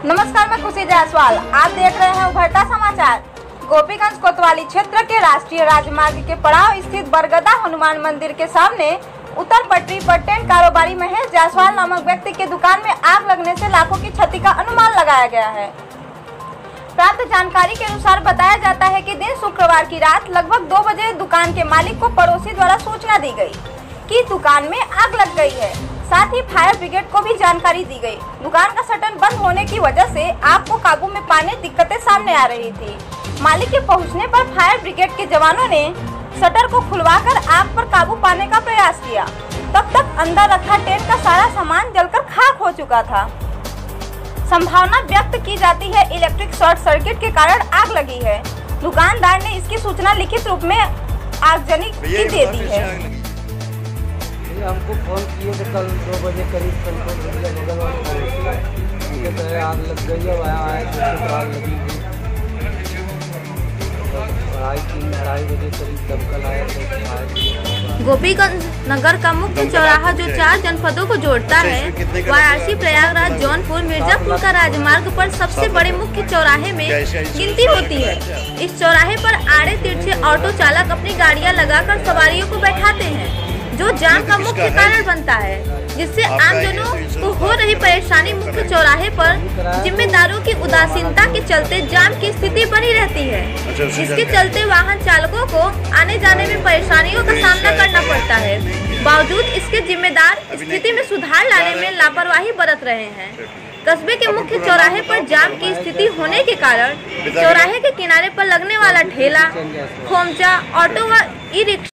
नमस्कार, मैं खुशी जायसवाल। आप देख रहे हैं उभरता समाचार। गोपीगंज कोतवाली क्षेत्र के राष्ट्रीय राजमार्ग के पड़ाव स्थित बरगदा हनुमान मंदिर के सामने उत्तर पटरी पर टेंट कारोबारी महेश जायसवाल नामक व्यक्ति के दुकान में आग लगने से लाखों की क्षति का अनुमान लगाया गया है। प्राप्त जानकारी के अनुसार बताया जाता है कि दिन शुक्रवार की रात लगभग 2 बजे दुकान के मालिक को पड़ोसी द्वारा सूचना दी गई कि दुकान में आग लग गई है। साथ ही फायर ब्रिगेड को भी जानकारी दी गई। दुकान का शटर बंद होने की वजह से आग को काबू में पाने दिक्कतें सामने आ रही थी। मालिक के पहुंचने पर फायर ब्रिगेड के जवानों ने शटर को खुलवाकर आग पर काबू पाने का प्रयास किया। तब तक अंदर रखा टेंट का सारा सामान जलकर खाक हो चुका था। संभावना व्यक्त की जाती है इलेक्ट्रिक शॉर्ट सर्किट के कारण आग लगी है। दुकानदार ने इसकी सूचना लिखित रूप में आगजनी की दे दी है। हमको फोन किए थे कल 2 बजे करीब आग लग गई है। वहाँ आए तो आग लगी थी। 2:30-3:30 बजे करीब दमकल आया तो गोपीगंज नगर का मुख्य चौराहा जो 4 जनपदों को जोड़ता है, वाराणसी, प्रयागराज, जौनपुर, मिर्जापुर का राजमार्ग पर सबसे बड़े मुख्य चौराहे में गिनती होती है। इस चौराहे पर आड़े तिरछे ऑटो चालक अपनी गाड़ियां लगाकर सवारियों को बैठाते हैं, जो जाम का मुख्य कारण बनता है, जिससे आमजनों को हो रही परेशानी मुख्य चौराहे पर जिम्मेदारों की उदासीनता के चलते जाम की स्थिति बनी रहती है। इसके चलते वाहन चालकों को आने जाने में परेशानियों का सामना करना पड़ता है। बावजूद इसके जिम्मेदार स्थिति में सुधार लाने में लापरवाही बरत रहे हैं। कस्बे के मुख्य चौराहे पर जाम की स्थिति होने के कारण चौराहे के किनारे पर लगने वाला ठेला, खोमचा, ऑटो व ई रिक्शा